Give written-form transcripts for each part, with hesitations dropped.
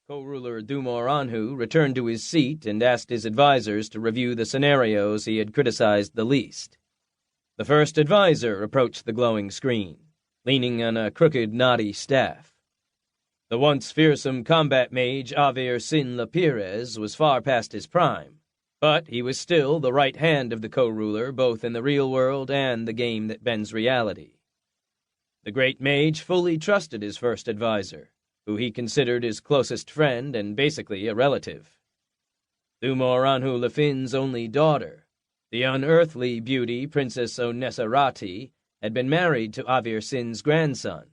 Co-ruler Dumor Anhu returned to his seat and asked his advisors to review the scenarios he had criticized the least. The first advisor approached the glowing screen, leaning on a crooked, knotty staff. The once fearsome combat mage Avir Sin Lapires was far past his prime, but he was still the right hand of the co-ruler both in the real world and the game that bends reality. The great mage fully trusted his first advisor, who he considered his closest friend and basically a relative. Dumor Anhu Lefin's only daughter, the unearthly beauty Princess Onesarati, had been married to Avir Sin's grandson,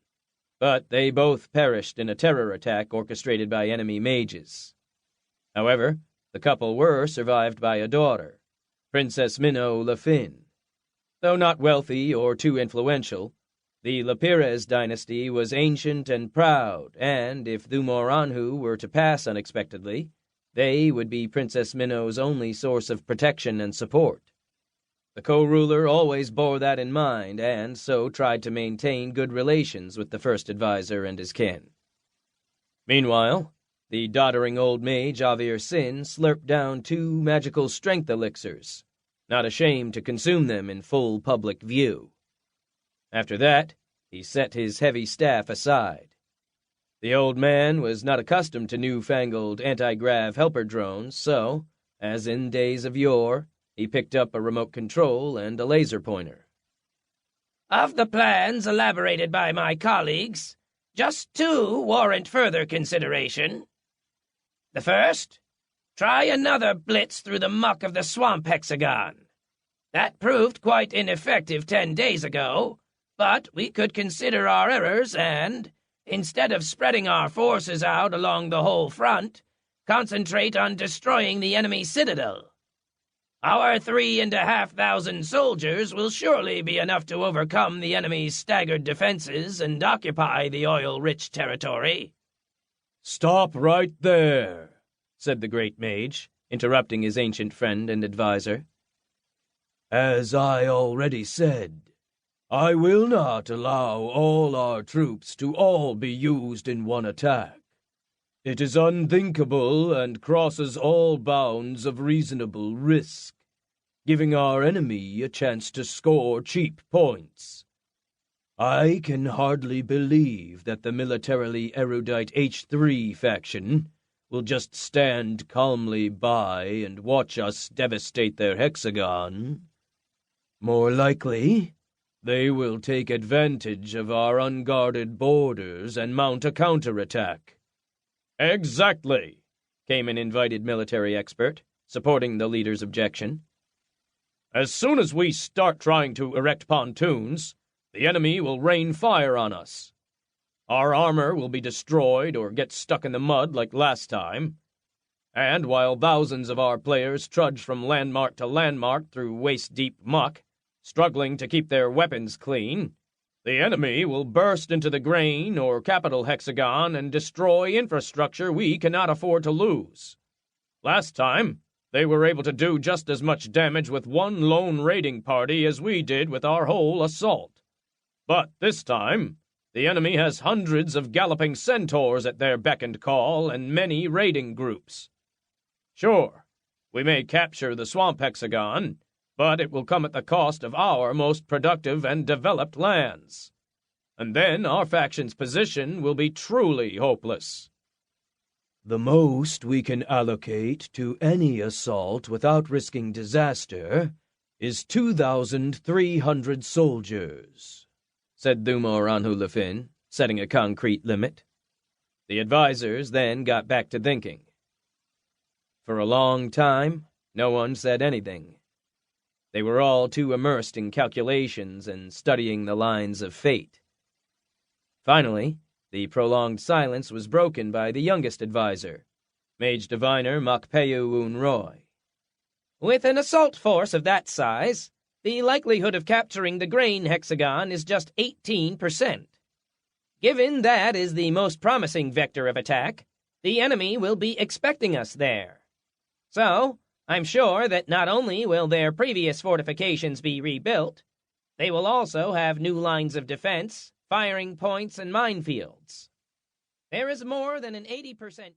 but they both perished in a terror attack orchestrated by enemy mages. However, the couple were survived by a daughter, Princess Minnow Lefin. Though not wealthy or too influential, the Lapires dynasty was ancient and proud, and if Dumor Anhu were to pass unexpectedly, they would be Princess Minnow's only source of protection and support. The co-ruler always bore that in mind, and so tried to maintain good relations with the first advisor and his kin. Meanwhile, the doddering old mage Avir Sin slurped down 2 magical strength elixirs, not ashamed to consume them in full public view. After that, he set his heavy staff aside. The old man was not accustomed to newfangled anti-grav helper drones, so, as in days of yore, he picked up a remote control and a laser pointer. Of the plans elaborated by my colleagues, just 2 warrant further consideration. The first, try another blitz through the muck of the swamp hexagon. That proved quite ineffective 10 days ago, but we could consider our errors and, instead of spreading our forces out along the whole front, concentrate on destroying the enemy citadel. Our 3,500 soldiers will surely be enough to overcome the enemy's staggered defenses and occupy the oil-rich territory. "Stop right there," said the great mage, interrupting his ancient friend and advisor. "As I already said, I will not allow all our troops to all be used in one attack. It is unthinkable and crosses all bounds of reasonable risk, giving our enemy a chance to score cheap points. I can hardly believe that the militarily erudite H3 faction will just stand calmly by and watch us devastate their hexagon. More likely, they will take advantage of our unguarded borders and mount a counterattack." "Exactly," came an invited military expert, supporting the leader's objection. "As soon as we start trying to erect pontoons, the enemy will rain fire on us. Our armor will be destroyed or get stuck in the mud like last time. And while thousands of our players trudge from landmark to landmark through waist-deep muck, struggling to keep their weapons clean, the enemy will burst into the grain or capital hexagon and destroy infrastructure we cannot afford to lose. Last time, they were able to do just as much damage with one lone raiding party as we did with our whole assault. But this time, the enemy has hundreds of galloping centaurs at their beck and call and many raiding groups. Sure, we may capture the swamp hexagon, but it will come at the cost of our most productive and developed lands. And then our faction's position will be truly hopeless." "The most we can allocate to any assault without risking disaster is 2,300 soldiers," said Dumor Anhu Lefin, setting a concrete limit. The advisors then got back to thinking. For a long time, no one said anything. They were all too immersed in calculations and studying the lines of fate. Finally, the prolonged silence was broken by the youngest advisor, Mage Diviner Makpeyu Unroy. "With an assault force of that size, the likelihood of capturing the grain hexagon is just 18%. Given that is the most promising vector of attack, the enemy will be expecting us there. So, I'm sure that not only will their previous fortifications be rebuilt, they will also have new lines of defense, firing points, and minefields. There is more than an 80% chance.